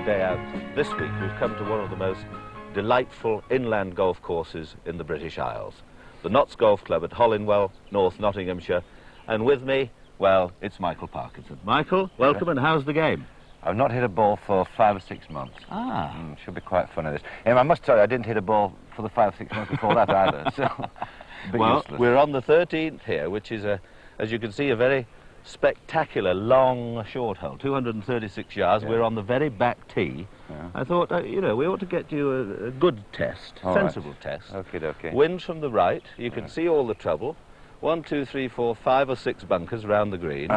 day out. This week we've come to one of the most delightful inland golf courses in the British Isles. The Notts Golf Club at Hollinwell, North Nottinghamshire. And with me, well, it's Michael Parkinson. Michael, welcome, and how's the game? I've not hit a ball for 5 or 6 months. Ah. Should be quite fun in this. I must tell you, I didn't hit a ball for the 5 or 6 months before that either, so a bit well, useless. We're on the 13th here, which is, as you can see, a very spectacular long short hole, 236 yards. Yeah. We're on the very back tee. Yeah. I thought, you know, we ought to get you a good test, sensible test. Okay. Wind from the right. You can see all the trouble. 1, 2, 3, 4, 5 or 6 bunkers round the green.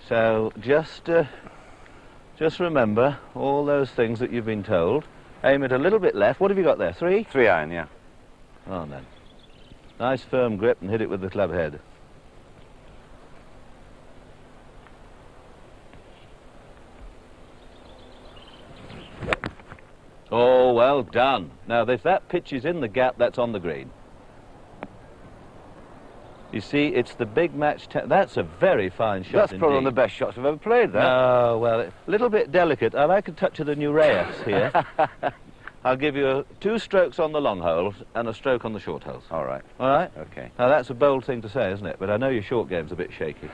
So just remember all those things that you've been told. Aim it a little bit left. What have you got there? 3? 3 iron, yeah. Oh, then. Nice firm grip and hit it with the club head. Oh, well done. Now, if that pitch is in the gap, that's on the green. You see, it's the big match. That's a very fine shot. That's probably one of the best shots I've ever played, that. No, well, a little bit delicate. I like a touch of the Nureus here. I'll give you 2 strokes on the long holes and a stroke on the short holes. All right. All right? Okay. Now, that's a bold thing to say, isn't it? But I know your short game's a bit shaky.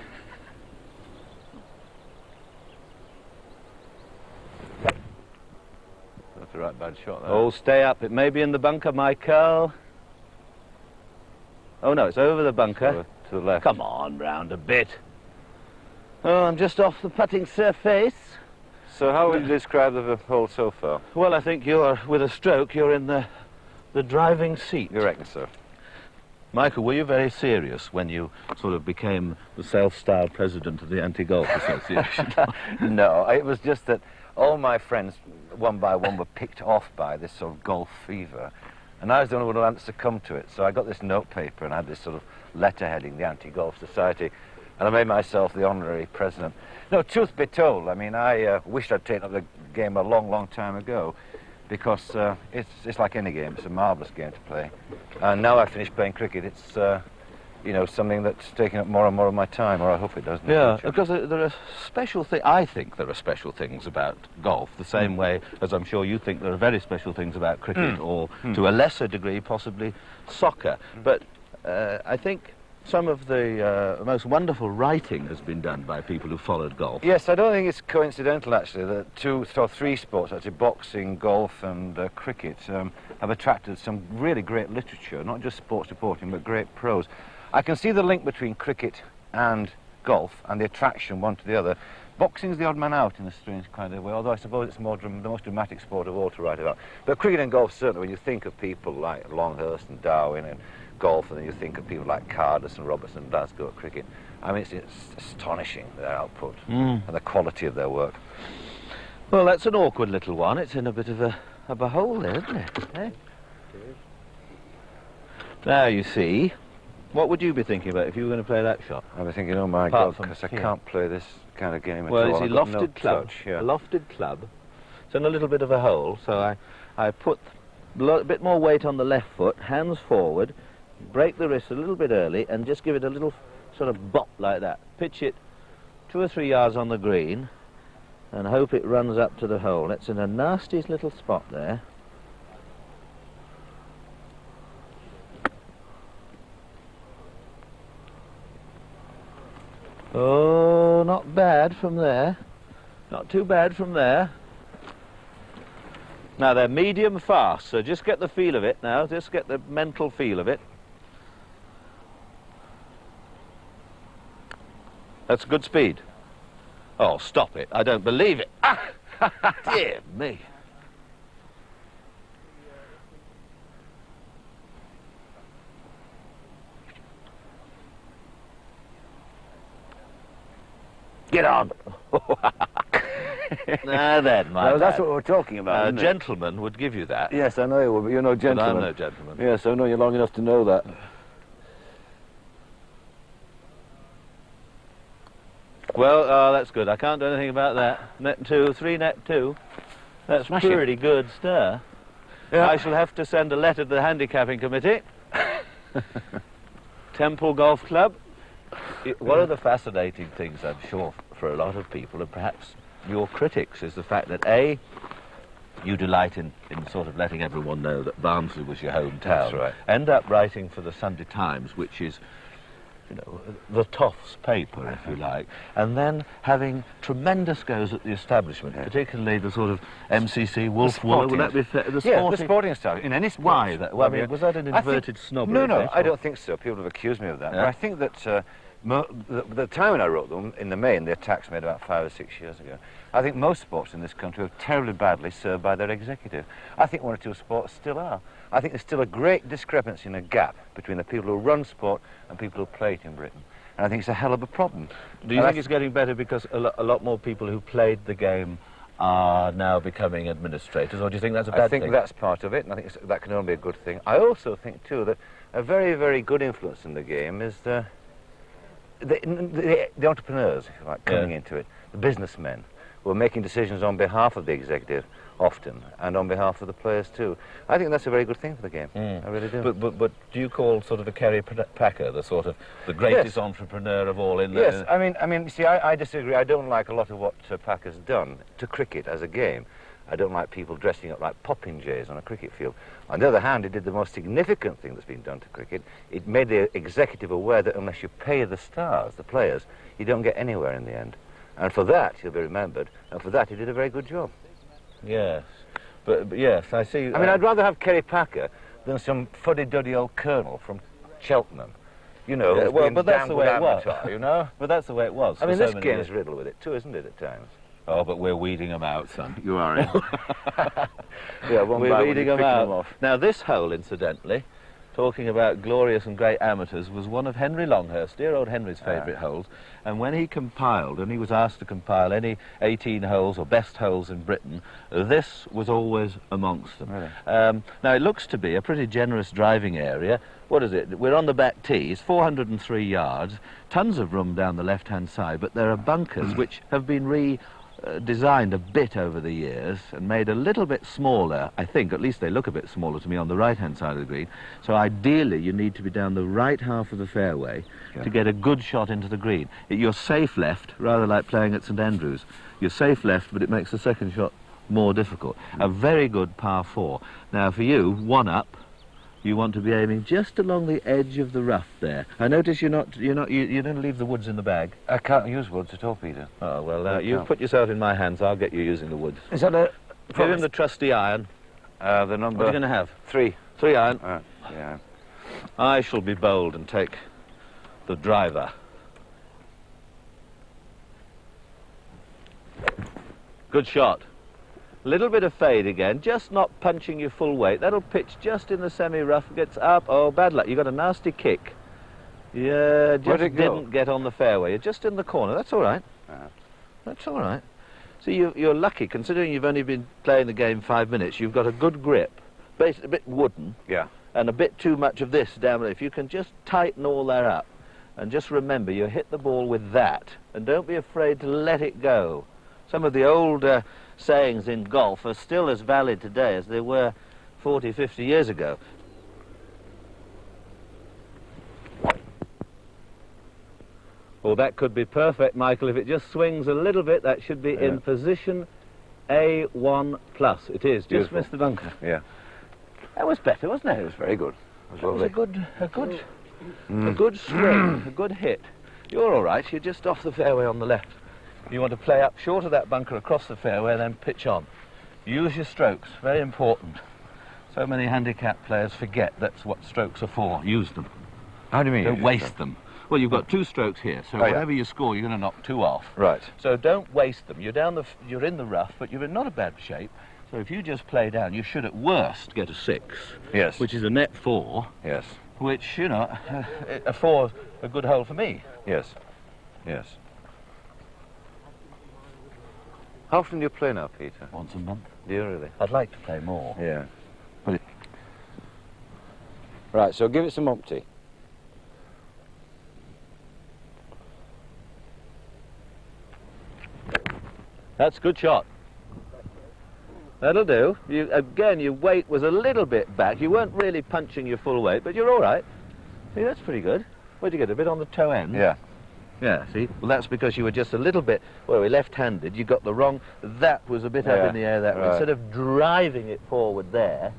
That's a right bad shot, that. Oh, stay up. It may be in the bunker, Michael. Oh, no, it's over the bunker. To the left. Come on, round a bit. Oh, I'm just off the putting surface. So how would you describe the hole so far? Well, I think you're, with a stroke, you're in the driving seat. You reckon so? Michael, were you very serious when you sort of became the self-styled president of the Anti-Golf Association? No, it was just that all my friends, one by one, were picked off by this sort of golf fever. And I was the only one who hadn't succumbed to it. So I got this note paper and I had this sort of letter heading, the Anti-Golf Society, and I made myself the honorary president. No, truth be told, I mean, I wished I'd taken up the game a long, long time ago, because it's like any game. It's a marvellous game to play. And now I've finished playing cricket, it's you know, something that's taking up more and more of my time, or I hope it does. Yeah, because there are special things. I think there are special things about golf, the same way as I'm sure you think there are very special things about cricket, or to a lesser degree, possibly soccer. But I think some of the most wonderful writing has been done by people who followed golf. Yes, I don't think it's coincidental, actually, that 2 or 3 sports, actually boxing, golf and cricket, have attracted some really great literature, not just sports reporting, but great prose. I can see the link between cricket and golf and the attraction one to the other. Boxing's the odd man out in a strange kind of way, although I suppose it's the most dramatic sport of all to write about. But cricket and golf, certainly, when you think of people like Longhurst and Darwin and golf, and then you think of people like Cardus and Robertson and Glasgow at cricket, I mean, it's astonishing, their output and the quality of their work. Well, that's an awkward little one. It's in a bit of a hole there, isn't it? Eh? Now, you see, what would you be thinking about if you were going to play that shot? I'd be thinking, oh my God, because I can't play this kind of game at all. Well, it's a lofted no club. touch, yeah. A lofted club. It's in a little bit of a hole, so I put a bit more weight on the left foot, hands forward, break the wrist a little bit early, and just give it a little sort of bop like that. Pitch it 2 or 3 yards on the green, and hope it runs up to the hole. It's in a nasty little spot there. Oh, not bad from there. Not too bad from there. Now, they're medium fast, so just get the feel of it now. Just get the mental feel of it. That's good speed. Oh, stop it. I don't believe it. Ah! Dear me. Get on. Now then, my that's what we're talking about, a gentleman would give you that. Yes, I know you will, but you're no gentleman. But I'm no gentleman. Yes, I know you long enough to know that. Well, that's good. I can't do anything about that. Net 2, 3 net 2. That's pretty good stir. Yeah. I shall have to send a letter to the handicapping committee. Temple Golf Club. One of the fascinating things, I'm sure, for a lot of people, and perhaps your critics is the fact that A, you delight in sort of letting everyone know that Barnsley was your hometown. That's right. End up writing for the Sunday Times, which is, you know, the toff's paper, if you like, and then having tremendous goes at the establishment, particularly the sort of MCC, Wolfwaller, would that be fair? The the sporting establishment, in any sport. Why? That, well, I mean, was that an inverted snobbery? No, I don't think so. People have accused me of that. Yeah. But I think that the time when I wrote them, in the main, the attacks made about 5 or 6 years ago, I think most sports in this country are terribly badly served by their executive. I think one or two sports still are. I think there's still a great discrepancy and a gap between the people who run sport and people who play it in Britain. And I think it's a hell of a problem. Do you think it's getting better because a lot more people who played the game are now becoming administrators, or do you think that's a bad thing? I think that's part of it, and I think that can only be a good thing. I also think, too, that a very, very good influence in the game is the entrepreneurs, if you like, coming into it, the businessmen who are making decisions on behalf of the executive often, and on behalf of the players too. I think that's a very good thing for the game. I really do. But do you call sort of a Kerry Packer the sort of the greatest entrepreneur of all in Yes, I mean, see, I disagree. I don't like a lot of what Packer's done to cricket as a game. I don't like people dressing up like popinjays on a cricket field. On the other hand, it did the most significant thing that's been done to cricket. It made the executive aware that unless you pay the stars, the players, you don't get anywhere in the end. And for that, he'll be remembered, and for that, he did a very good job. Yes, but yes, I see. I mean, I'd rather have Kerry Packer than some fuddy-duddy old colonel from Cheltenham. You know, Yeah, well, but that's the way it was. amateur, you know? But that's the way it was. I mean, for this so many game's years. riddled with it too, isn't it, at times? Oh, but we're weeding them out, son. You are in. Yeah, one by We're one, weeding you're them picking out. off. Now, this hole, incidentally, talking about glorious and great amateurs, was one of Henry Longhurst, dear old Henry's favourite holes. And when he compiled, and he was asked to compile any 18 holes or best holes in Britain, this was always amongst them. Really? Now, it looks to be a pretty generous driving area. What is it? We're on the back tees, 403 yards, tons of room down the left-hand side, but there are bunkers which have been designed a bit over the years and made a little bit smaller. I think, at least they look a bit smaller to me on the right-hand side of the green. So ideally you need to be down the right half of the fairway to get a good shot into the green. You're safe left, rather like playing at St Andrews. You're safe left, but it makes the second shot more difficult. A very good par 4. Now for you, one up, you want to be aiming just along the edge of the rough there. I notice you don't leave the woods in the bag. I can't use woods at all, Peter. Oh, well, you put yourself in my hands, I'll get you using the woods. Is that a... Give him the trusty iron. the number... What are you going to have? 3. 3 iron. Yeah. I shall be bold and take the driver. Good shot. Little bit of fade again, just not punching your full weight. That'll pitch just in the semi-rough, gets up. Oh, bad luck. You got a nasty kick. Yeah, just didn't get on the fairway. You're just in the corner. That's all right. That's all right. See, you're lucky, considering you've only been playing the game 5 minutes. You've got a good grip, basically a bit wooden, and a bit too much of this down there. If you can just tighten all that up, and just remember, you hit the ball with that, and don't be afraid to let it go. Some of the old sayings in golf are still as valid today as they were 40, 50 years ago. Well, that could be perfect, Michael. If it just swings a little bit, that should be in position A1+. It is. Just missed the bunker. Yeah. That was better, wasn't it? It was very good. It was a good swing, a good hit. You're all right. You're just off the fairway on the left. You want to play up short of that bunker across the fairway, then pitch on. Use your strokes. Very important. So many handicap players forget that's what strokes are for. Use them. How do you mean? Don't waste them. Well, you've got 2 strokes here, so whatever you score, you're going to knock 2 off. Right. So don't waste them. You're in the rough, but you're in not a bad shape. So if you just play down, you should at worst get a 6. Yes. Which is a net 4. Yes. Which, you know, a 4's a good hole for me. Yes. Yes. How often do you play now, Peter? Once a month. Do you really? I'd like to play more. Yeah. Right, so give it some umpty. That's a good shot. That'll do. Again, your weight was a little bit back. You weren't really punching your full weight, but you're all right. See, that's pretty good. Where'd you get? A bit on the toe end? Yeah. Yeah, see? Well, that's because you were just a little bit, well, left-handed. You got the wrong, that was a bit up in the air that way. Instead of driving it forward there,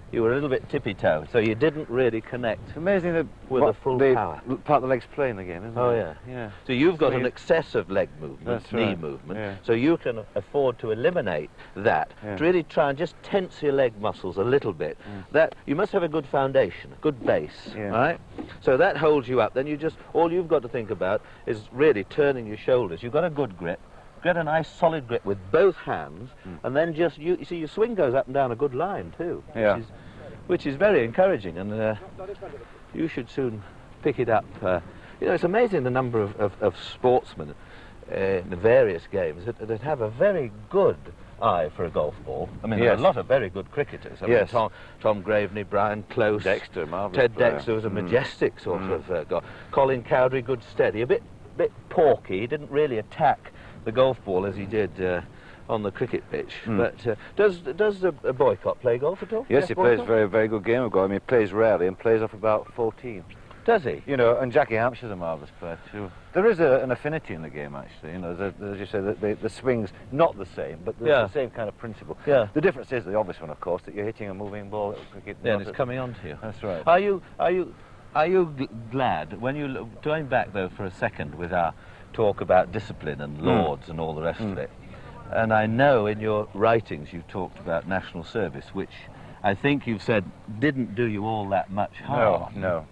you were a little bit tippy-toe, so you didn't really connect. It's amazing that with the full power. Part of the leg's playing the game, isn't it? Oh, yeah. Yeah. So you've got an excessive leg movement, knee movement, so you can afford to eliminate that, to really try and just tense your leg muscles a little bit. That, you must have a good foundation, a good base, right? So that holds you up. Then you just, all you've got to think about is really turning your shoulders. You've got a good grip. Get a nice solid grip with both hands, and then just, you see your swing goes up and down a good line too, which is very encouraging, and you should soon pick it up. You know, it's amazing the number of sportsmen in the various games that have a very good eye for a golf ball. I mean, there are a lot of very good cricketers. I mean, Tom Graveney, Brian Close, Dexter, Ted Dexter was a majestic sort of guy. Colin Cowdery, good steady, a bit porky. He didn't really attack the golf ball as he did on the cricket pitch. But does Boycott play golf at all? Yes, he plays a very, very good game of golf. I mean, he plays rarely and plays off about 14. Does he? You know, and Jackie Hampshire's a marvellous player too. There is an affinity in the game, actually. You know, as you say, the swing's not the same, but there's the same kind of principle. Yeah. The difference is the obvious one, of course, that you're hitting a moving ball at cricket. Yeah, and it's coming on to you. That's right. Are you glad when you going back though for a second with our talk about discipline and lords and all the rest of it? And I know in your writings you've talked about national service, which I think you've said didn't do you all that much harm. No.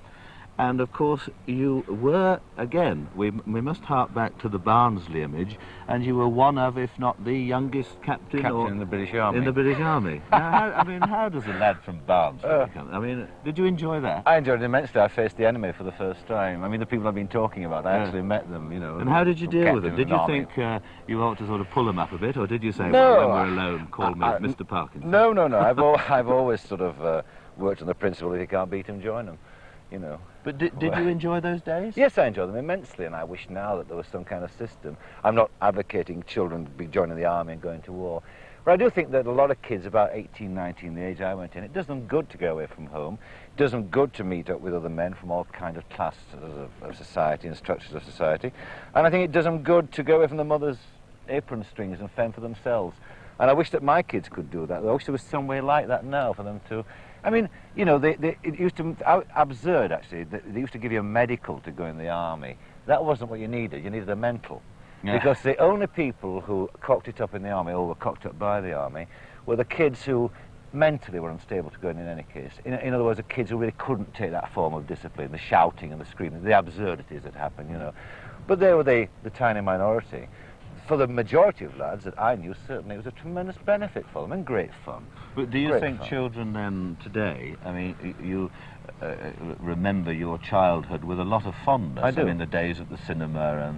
And of course you were, again, we must hark back to the Barnsley image, and you were one of, if not the youngest captain in the British Army. In the British Army. Now, how does a lad from Barnsley become? I mean, did you enjoy that? I enjoyed it immensely. I faced the enemy for the first time. I mean, the people I've been talking about, I actually met them, you know. And how did you deal with them? Did you think you ought to sort of pull them up a bit, or did you say, no, well, when we're alone, call me Mr. Parkinson? No. I've always sort of worked on the principle that if you can't beat them, join them, you know. But did you enjoy those days? Yes, I enjoyed them immensely, and I wish now that there was some kind of system. I'm not advocating children be joining the army and going to war, but I do think that a lot of kids about 18, 19, the age I went in, it does them good to go away from home. It does them good to meet up with other men from all kind of classes of society and structures of society, and I think it does them good to go away from the mother's apron strings and fend for themselves. And I wish that my kids could do that. I wish there was some way like that now for them to. I mean, you know, it used to, absurd actually, they used to give you a medical to go in the army. That wasn't what you needed a mental. Yeah. Because the only people who cocked it up in the army, or were cocked up by the army, were the kids who mentally were unstable to go in any case. In other words, the kids who really couldn't take that form of discipline, the shouting and the screaming, the absurdities that happened, you know. But they were the tiny minority. For the majority of lads that I knew, certainly it was a tremendous benefit for them and great fun. But do you think children then today, I mean, you remember your childhood with a lot of fondness? I do. I mean, the days at the cinema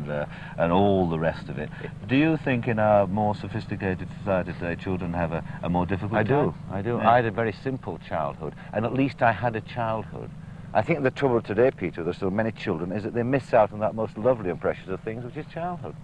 and all the rest of it. Do you think in our more sophisticated society today children have a more difficult time? I do. Yeah. I had a very simple childhood, and at least I had a childhood. I think the trouble today, Peter, there's so many children, is that they miss out on that most lovely and precious of things, which is childhood.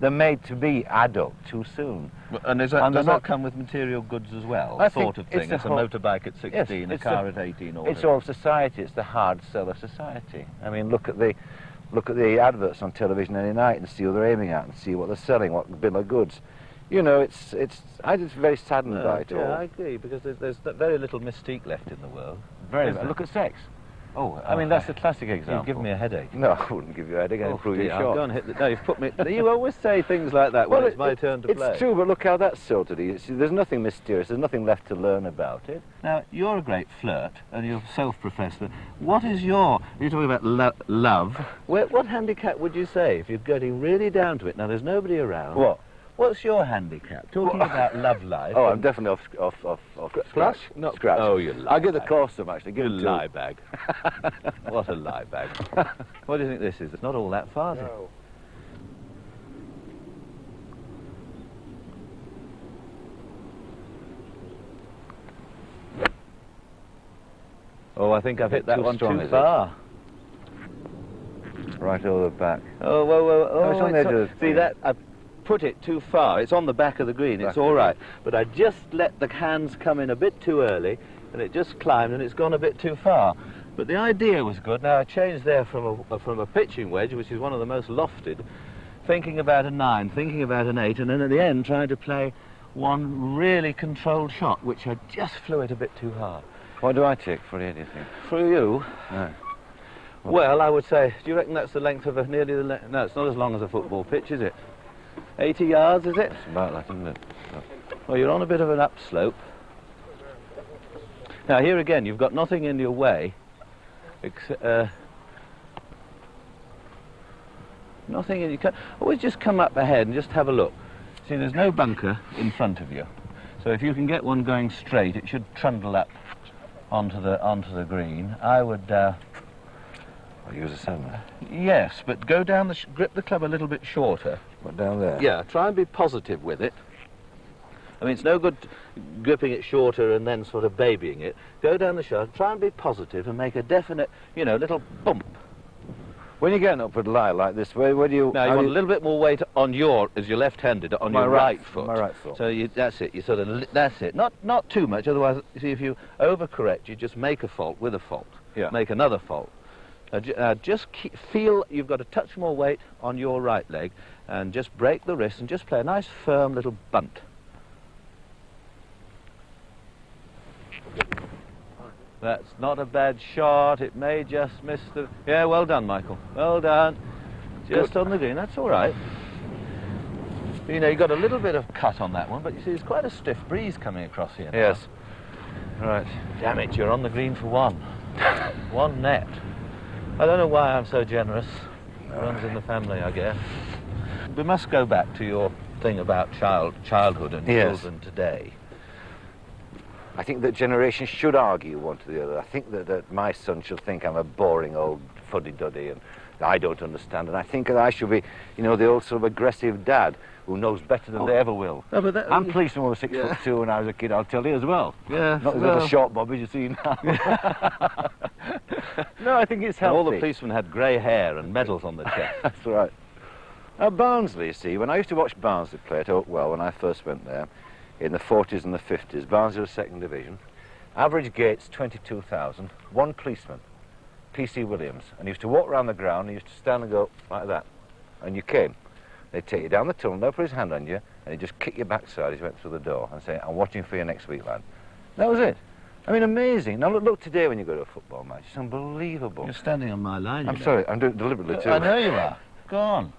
They're made to be adult too soon. And does that come with material goods as well? Sort of thing. It's a motorbike at 16, a car at 18, or it's all society. It's the hard sell of society. I mean, look at the adverts on television any night and see who they're aiming at and see what they're selling, what bill of goods. You know, I'm just very saddened by it all. Yeah, I agree, because there's very little mystique left in the world. Look at sex. Oh, I mean, that's a classic example. You've given me a headache. No, I wouldn't give you a headache. I'd prove you short. Go and hit the... No, you've put me... You always say things like that when it's my turn to play. It's true, but look how that's sorted. There's nothing mysterious. There's nothing left to learn about it. Now, you're a great flirt, and you're self-professed. What is you're talking about love. What handicap would you say if you're getting really down to it? Now, there's nobody around. What? What's your handicap? Talking about love life. Oh, I'm definitely off scratch. Not scratch. Oh, you lie. I'll give the course some actually. Give you lie bag. What a lie bag. What do you think this is? It's not all that far. No. Oh, I think I've hit that one too far. Right over the back. Oh, well. It's on the edge of the... See that? I put it too far. It's on the back of the green. It's all right. But I just let the hands come in a bit too early, and it just climbed, and it's gone a bit too far. But the idea was good. Now I changed there from a pitching wedge, which is one of the most lofted, thinking about a 9, thinking about an 8, and then at the end trying to play one really controlled shot, which I just flew it a bit too hard. What do I take for you, do you think? For you? No. Well, I would say, do you reckon that's the length of nearly the length? No, it's not as long as a football pitch, is it? 80 yards, is it? It's about that, isn't it? Well, you're on a bit of an upslope. Now, here again, you've got nothing in your way. Nothing in. You can always just come up ahead and just have a look. See, there's no bunker in front of you, so if you can get one going straight, it should trundle up onto the green. I would. I'll use a 7. Yes, but go down grip the club a little bit shorter. What, down there? Yeah, try and be positive with it. I mean, it's no good gripping it shorter and then sort of babying it. Go down the shaft, try and be positive and make a definite, you know, little bump. When you're getting upward lie like this, where do you... Now, you want a little bit more weight on as you're left-handed, on your right foot. My right foot. So that's it, you sort of, that's it. Not too much, otherwise, you see, if you overcorrect, you just make a fault with a fault. Yeah. Make another fault. Just feel you've got a touch more weight on your right leg, and just break the wrist and just play a nice, firm little bunt. That's not a bad shot. It may just miss the... Yeah, well done, Michael. Well done. Just on the green. That's all right. You know, you got a little bit of cut on that one, but you see, there's quite a stiff breeze coming across here now. Yes. Right. Damn it, you're on the green for one. One net. I don't know why I'm so generous. It runs in the family, I guess. We must go back to your thing about childhood and children today. I think that generations should argue one to the other. I think that my son should think I'm a boring old fuddy-duddy and I don't understand. And I think that I should be, you know, the old sort of aggressive dad who knows better than they ever will. No, but that, I'm policeman was 6'2" when I was a kid, I'll tell you as well. Yeah. Not as little short bob as you see now. No, I think it's healthy. All the policemen had grey hair and medals on the chest. That's right. Barnsley, you see, when I used to watch Barnsley play at Oakwell when I first went there, in the 40s and the 50s, Barnsley was second division. Average gates, 22,000. One policeman, P.C. Williams. And he used to walk around the ground, and he used to stand and go like that. And you came. They'd take you down the tunnel, they'd put his hand on you, and he'd just kick your backside as you went through the door and say, I'm watching for you next week, lad. That was it. I mean, amazing. Now look today when you go to a football match. It's unbelievable. You're standing on my line. I'm sorry, I'm doing it deliberately too. I know you are. Go on.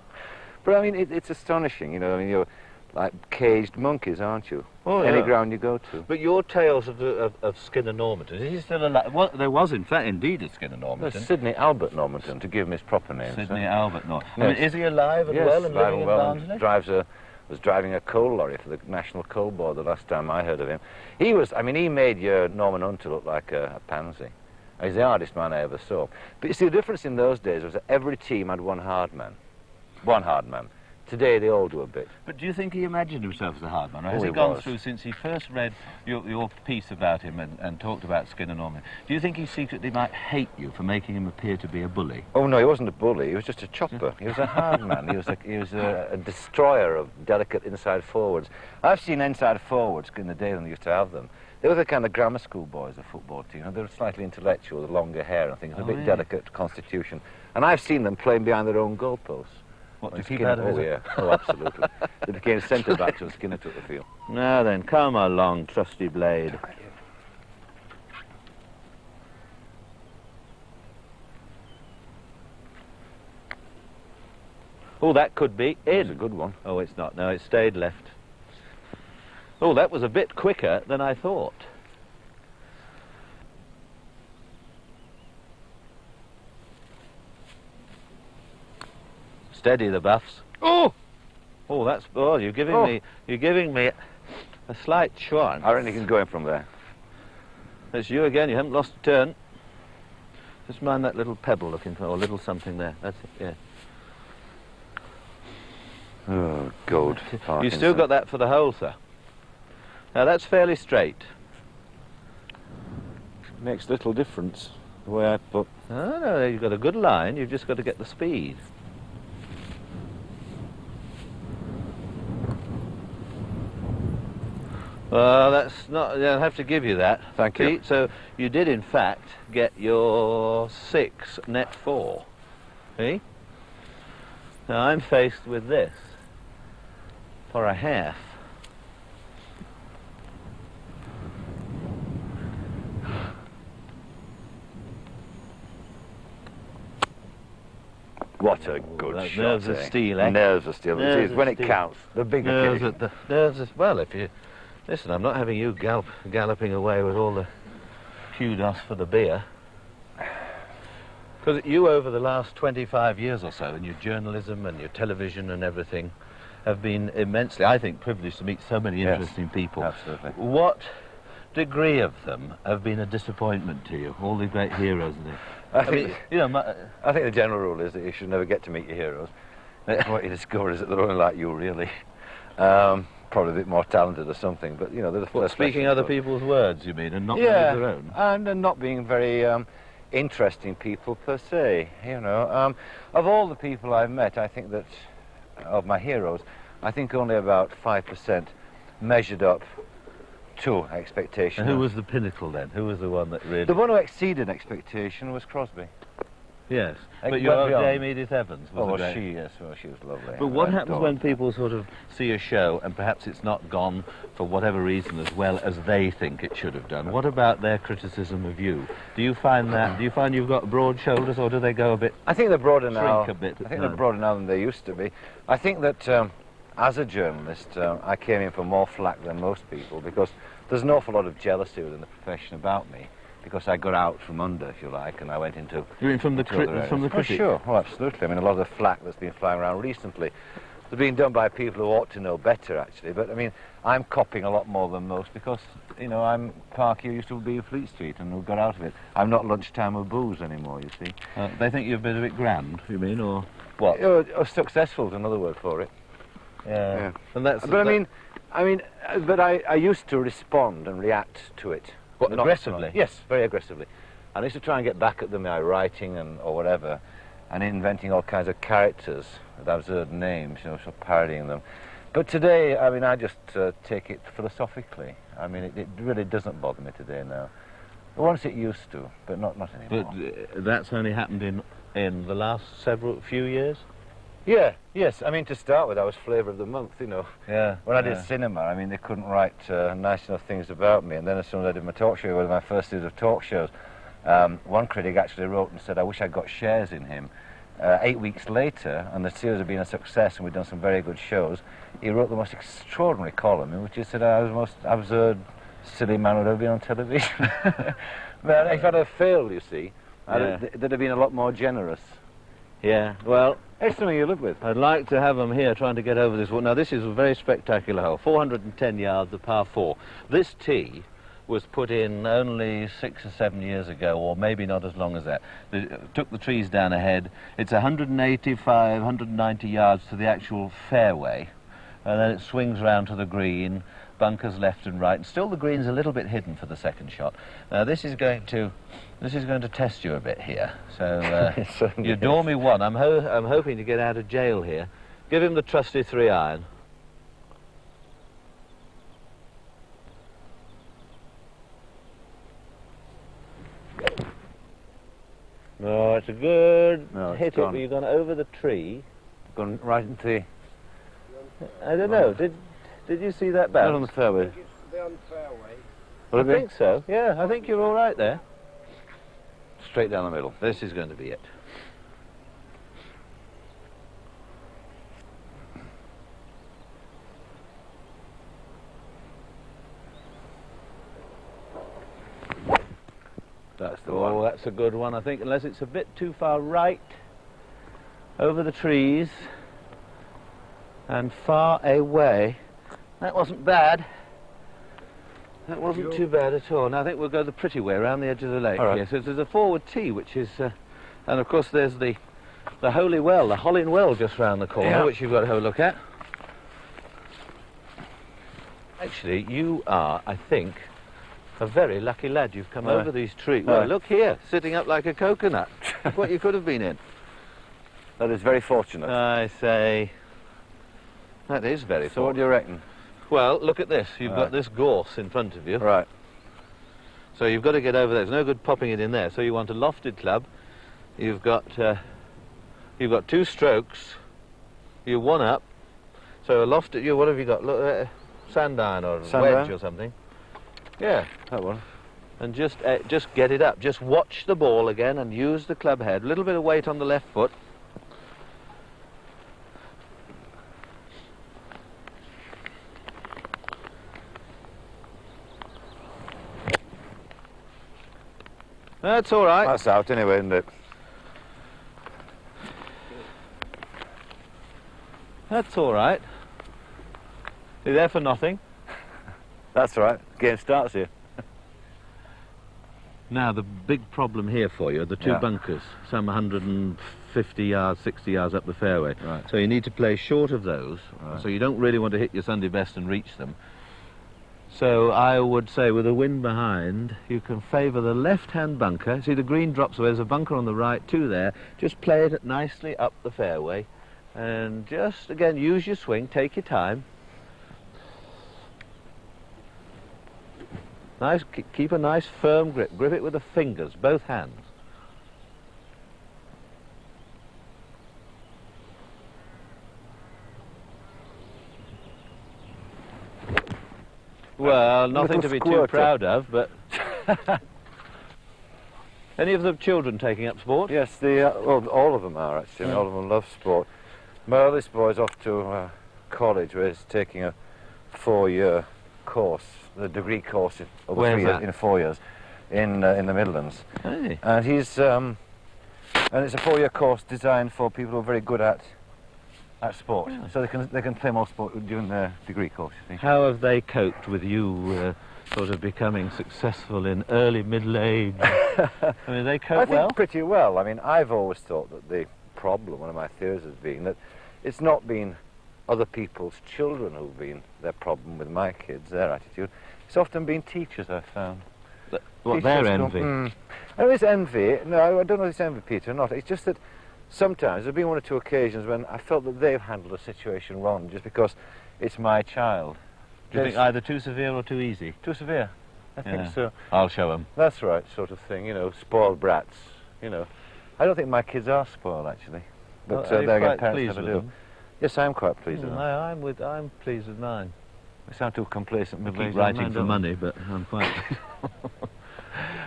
But I mean, it's astonishing, you know. I mean, you're like caged monkeys, aren't you? Oh, Any yeah. ground you go to. But your tales of Skinner Normanton, is he still alive? Well, there was, in fact, indeed a Skinner Normanton. There's Sydney Albert Normanton, to give him his proper name. Sydney Albert Normanton. Yes. I mean, is he alive and Yes, well and alive living and well, in and Barnsley? was driving a coal lorry for the National Coal Board the last time I heard of him. He was, I mean, he made your Norman Hunter look like a pansy. He's the hardest man I ever saw. But you see, the difference in those days was that every team had one hard man. One hard man. Today they all do a bit. But do you think he imagined himself as a hard man? Or has Oh, he he gone was. through, since he first read your piece about him and talked about Skinner Norman, do you think he secretly might hate you for making him appear to be a bully? Oh no, he wasn't a bully, he was just a chopper. He was a hard man, he was a destroyer of delicate inside forwards. I've seen inside forwards in the day when they used to have them. They were the kind of grammar school boys, the football team, and they were slightly intellectual, with longer hair and things, a bit delicate constitution. And I've seen them playing behind their own goalposts. What, to When keep Skinner, out of his... oh yeah, oh absolutely. They became centre-backs when Skinner took the field. Now then, come along, trusty blade. Oh, that could be in. It's a good one. Oh, it's not. No, it stayed left. Oh, that was a bit quicker than I thought. Steady the buffs. Oh! Oh, that's... Oh, you're giving me a slight chance. I reckon you can go in from there. It's you again. You haven't lost a turn. Just mind that little pebble looking for, or little something there. That's it, yeah. Oh, gold. You still got that for the hole, sir. Now, that's fairly straight. Makes little difference, the way I put... Oh, no, you've got a good line. You've just got to get the speed. Well, that's not. I'll have to give you that. Thank you. Pete. So you did, in fact, get your 6 net 4. See? Now I'm faced with this for a half. What a good Those shot. nerves of steel, eh? Nerves of steel. Nerves It is of when steel. it counts. The bigger Nerves occasion. at the nerves. Well, if you listen, I'm not having you galloping away with all the kudos for the beer. Because you, over the last 25 years or so, in your journalism and your television and everything, have been immensely, I think, privileged to meet so many Yes, interesting people. absolutely. What degree of them have been a disappointment to you? All the great heroes and things. I I think, mean, you know, I think the general rule is that you should never get to meet your heroes. What you discover is that they're only like you, really. Probably a bit more talented or something, but you know, they're the what, first. speaking other people's words, you mean, and not Yeah, their own? and not being very interesting people per se. You know, of all the people I've met, I think that of my heroes, I think only about 5% measured up to expectation. And who was the pinnacle then? Who was the one that really? The one who exceeded expectation was Crosby. Yes, It but your went beyond. Dame Edith Evans was Oh, a great... she was lovely. But what I happens adored when her. people sort of see a show and perhaps it's not gone for whatever reason as well as they think it should have done? What about their criticism of you? Do you find that? Do you find you've got broad shoulders, or do they go a bit? I think they're broader now. Shrink a bit I at think they're times. broader now than they used to be. I think that as a journalist, I came in for more flack than most people because there's an awful lot of jealousy within the profession about me. Because I got out from under, if you like, and I went into... You mean from the into other areas. from the Oh, critic? sure, oh, absolutely. I mean, a lot of the flack that's been flying around recently has been done by people who ought to know better, actually. But, I mean, I'm copying a lot more than most because, you know, I'm Parky who used to be in Fleet Street and who got out of it. I'm not lunchtime with booze anymore, you see. They think you've been a bit grand, you mean, or... What? Successful is another word for it. Yeah. And that's... But, but I used to respond and react to it. What, Not aggressively? Yes, very aggressively. And I used to try and get back at them by writing or whatever, and inventing all kinds of characters with absurd names, you know, sort of parodying them. But today, I mean, I just take it philosophically. I mean, it really doesn't bother me today now. Once it used to, but not anymore. But that's only happened in the last few years? Yeah, yes. I mean, to start with, I was flavour of the month, you know. Yeah. When I did cinema, I mean, they couldn't write nice enough things about me. And then as soon as I did my talk show, one of my first series of talk shows, one critic actually wrote and said, I wish I'd got shares in him. 8 weeks later, and the series had been a success and we'd done some very good shows, he wrote the most extraordinary column in which he said I was the most absurd, silly man who'd ever been on television. But if I'd have failed, you see, they'd have been a lot more generous. Yeah, well... It's something you live with. I'd like to have them here trying to get over this. Now, this is a very spectacular hole, 410 yards, a par 4. This tee was put in only 6 or 7 years ago, or maybe not as long as that. It took the trees down ahead. It's 185, 190 yards to the actual fairway, and then it swings round to the green, bunkers left and right, and still the green's a little bit hidden for the second shot. Now, this is going to test you a bit here. So you adore me one. I'm hoping to get out of jail here. Give him the trusty 3-iron. No, it's a good No, it's hit. gone. You've gone over the tree. Gone right into the... I don't know. Did you see that Not on bounce? the fairway. Beyond fairway. Will I it be? think so. Yeah, I think you're all right there. Straight down the middle. This is going to be it. That's the Oh, one. that's a good one, I think, unless it's a bit too far right, over the trees, and far away. That wasn't bad. That wasn't too bad at all. Now I think we'll go the pretty way, around the edge of the lake. All right. Here. So there's a forward tee, which is, and of course there's the Hollinwell, the Hollinwell just round the corner, Yeah. which you've got to have a look at. Actually, you are, I think, a very lucky lad. You've come over these trees. Well, look here, sitting up like a coconut. What you could have been in. That is very fortunate. I say, that is very So what do you reckon? Well, look at this. You've Right. got this gorse in front of you. Right. So you've got to get over there. There's no good popping it in there. So you want a lofted club. You've got 2 strokes. You're 1 up. So a lofted. What have you got? Look, sand iron or Sand wedge iron? or something. Yeah. That one. And just get it up. Just watch the ball again and use the club head. A little bit of weight on the left foot. That's all right. That's out anyway, isn't it? That's all right. You're there for nothing. That's right. Game starts here. Now, the big problem here for you are the 2 Yeah. bunkers, some 150 yards, 60 yards up the fairway. Right. So you need to play short of those, Right. so you don't really want to hit your Sunday best and reach them. So I would say with the wind behind, you can favour the left-hand bunker. See, the green drops away, there's a bunker on the right, 2 there. Just play it nicely up the fairway, and just, again, use your swing, take your time. Nice, keep a nice firm grip. Grip it with the fingers, both hands. Well, nothing to Little be too squirter. proud of, but... Any of the children taking up sport? Yes, well, all of them are actually. Mm. All of them love sport. My eldest boy's off to college where he's taking a 4-year course, the degree course over Where's 3 years, that? in 4 years, in the Midlands. Hey. And he's and it's a 4-year course designed for people who are very good at sport, Yeah. so they can play more sport during their degree course. You see. How have they coped with you sort of becoming successful in early middle age? I mean, they I cope think well? pretty well. I mean, I've always thought that the problem, one of my theories has been that it's not been other people's children who've been their problem with my kids, their attitude. It's often been teachers, I've found. What, Teachers their go, envy? I know it's envy. No, I don't know if it's envy, Peter, or not. It's just that sometimes there have been 1 or 2 occasions when I felt that they've handled a situation wrong just because it's my child. Do you think either too severe or too easy? Too severe? I Yeah. think so. I'll show them. That's right, sort of thing, you know, spoiled brats, you know. I don't think my kids are spoiled, actually. But Well, are you there again, quite parents pleased never with do. them? Yes, I am quite pleased with them. I'm pleased with mine. We sound too complacent. I middle-aged keep young writing men, for don't we? money, but I'm quite...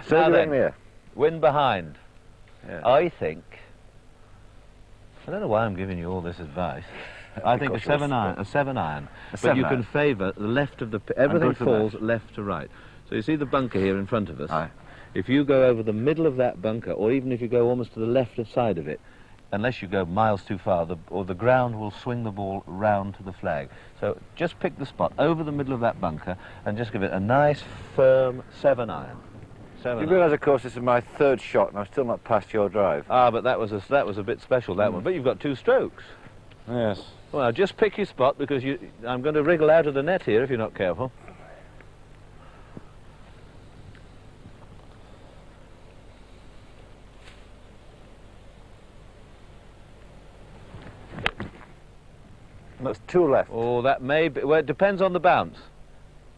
So Now you then, there? wind behind. Yeah. I think... I don't know why I'm giving you all this advice. I think a Because you're 7 iron, a 7 iron. But 7 you can iron. favour the left of the... Everything go to the falls left to right. So you see the bunker here in front of us? Aye. If you go over the middle of that bunker, or even if you go almost to the left side of it, unless you go miles too far, the ground will swing the ball round to the flag. So just pick the spot over the middle of that bunker and just give it a nice, firm 7 iron. You 7 iron. realise, of course, this is my 3rd shot and I'm still not past your drive. Ah, but that was a bit special, that one. But you've got 2 strokes. Yes. Well, just pick your spot because I'm going to wriggle out of the net here if you're not careful. That's 2 left. Oh, that may be... Well, it depends on the bounce.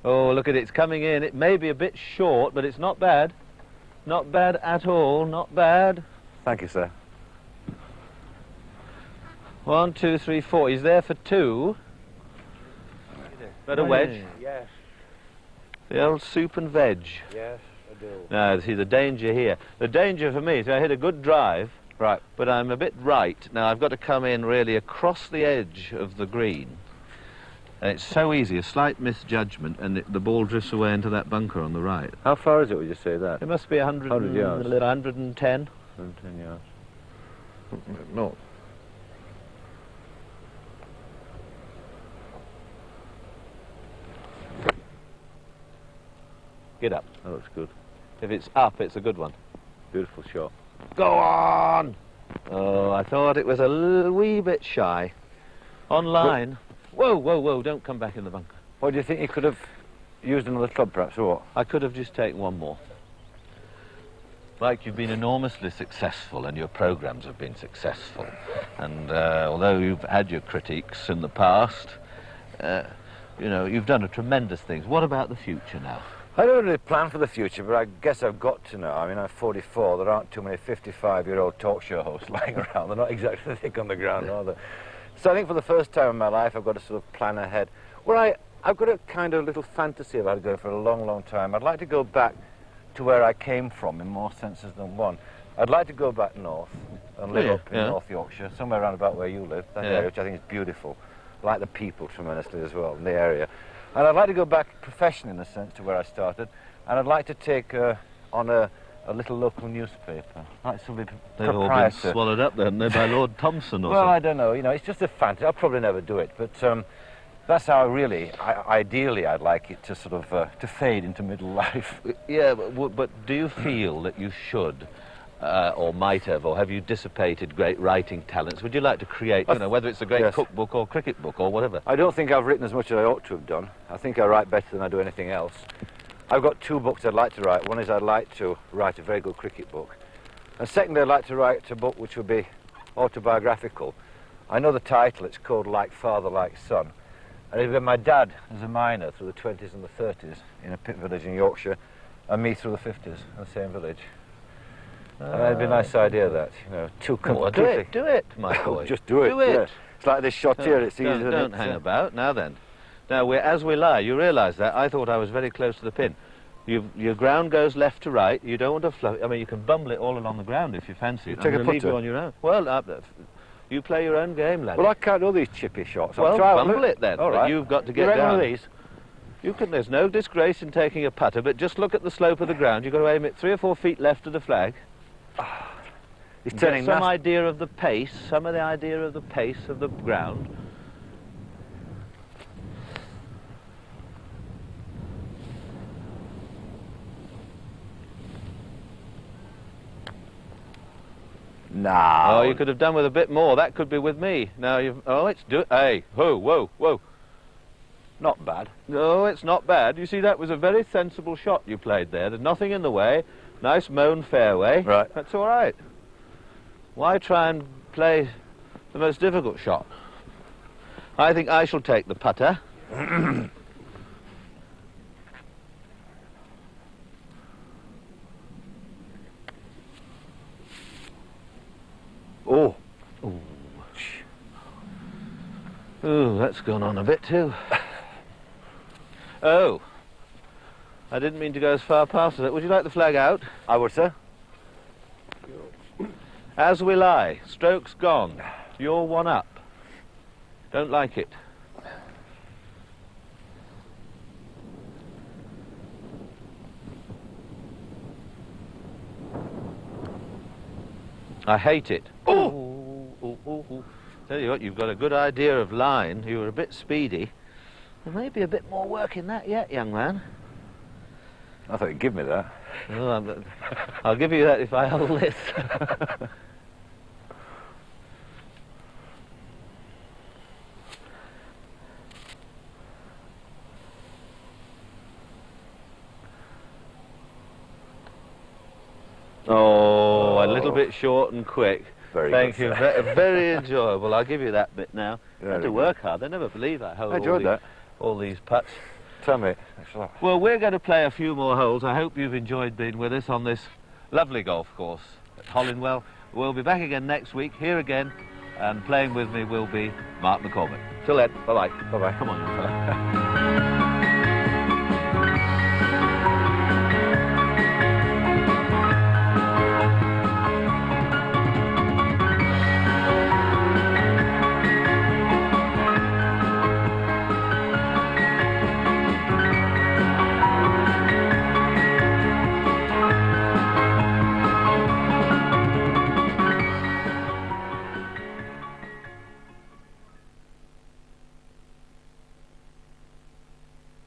Oh, look at it. It's coming in. It may be a bit short, but it's not bad. Not bad at all. Not bad. Thank you, sir. 1, 2, 3, 4. He's there for 2. Better wedge. Yes, The old soup and veg. yes, I do. Now, see, the danger here. The danger for me is I hit a good drive, Right. but I'm a bit right. Now, I've got to come in really across the edge of the green. And it's so easy, a slight misjudgment, and the ball drifts away into that bunker on the right. How far is it, would you say that? It must be 100, 100 yards. 110. 110 yards. No. Get up. That looks good. If it's up, it's a good one. Beautiful shot. Go on! Oh, I thought it was a wee bit shy. On line. Whoa, whoa, whoa, don't come back in the bunker. What do you think you could have used another club, perhaps, or what? I could have just taken one more. Like, you've been enormously successful and your programmes have been successful. And although you've had your critiques in the past, you know, you've done a tremendous things. What about the future now? I don't really plan for the future, but I guess I've got to know. I mean, I'm 44. There aren't too many 55-year-old talk show hosts lying around. They're not exactly thick on the ground, are they? So I think for the first time in my life, I've got to sort of plan ahead. Well, I've got a kind of little fantasy about going for a long, long time. I'd like to go back to where I came from in more senses than one. I'd like to go back north and live up in North Yorkshire, somewhere around about where you live, that area, which I think is beautiful. I like the people tremendously as well in the area. And I'd like to go back professionally, in a sense, to where I started. And I'd like to take on a little local newspaper. Like somebody They've all been swallowed up, then, by Lord Thompson or well, something. I don't know. You know, it's just a fantasy. I'll probably never do it, but that's how ideally, I'd like it to sort of to fade into middle life. Yeah, but do you feel that you should, or might have, or have you dissipated great writing talents? Would you like to create, you know, whether it's a great cookbook or cricket book or whatever? I don't think I've written as much as I ought to have done. I think I write better than I do anything else. I've got 2 books I'd like to write. One is I'd like to write a very good cricket book. And secondly, I'd like to write a book which would be autobiographical. I know the title. It's called Like Father, Like Son. And it'd be my dad as a miner through the 20s and the 30s in a pit village in Yorkshire, and me through the 50s in the same village. And it'd be a nice idea, that, you know, 2 completely... Do it, my boy. Just do it. Do it. Yeah. It's like this shot here. It's easy. Don't hang about. Now then. Now, as we lie, you realise that. I thought I was very close to the pin. Your ground goes left to right. You don't want to float. I mean, you can bumble it all along the ground if you fancy it. Take a I'm going to leave you on your own. Well, you play your own game, lad. Well, I can't do these chippy shots. Well, bumble it then. All right. But you've got to get down. One of these? There's no disgrace in taking a putter, but just look at the slope of the ground. You've got to aim it 3 or 4 feet left of the flag. He's turning some idea of the pace, some of the idea of the pace of the ground. No. Oh, you could have done with a bit more. That could be with me. Now you've... Oh, let's do it. Hey, whoa, whoa, whoa. Not bad. No, it's not bad. You see, that was a very sensible shot you played there. There's nothing in the way. Nice mown fairway. Right. That's all right. Why try and play the most difficult shot? I think I shall take the putter. Oh. Ooh, that's gone on a bit too. Oh. I didn't mean to go as far past it. Would you like the flag out? I would, sir. As we lie, stroke's gone. You're 1 up. Don't like it. I hate it. Oh! Tell you what, you've got a good idea of line. You were a bit speedy. There may be a bit more work in that yet, young man. I thought you'd give me that. Oh, I'll give you that if I hold this. Oh, a little bit short and quick. Thank you. Very enjoyable. I'll give you that bit now. I had to work hard. I never believe I hold all these putts. Tell me. Well, we're going to play a few more holes. I hope you've enjoyed being with us on this lovely golf course at Hollinwell. We'll be back again next week, here again, and playing with me will be Mark McCormick. Till then, bye-bye. Bye-bye. Come on, you fella.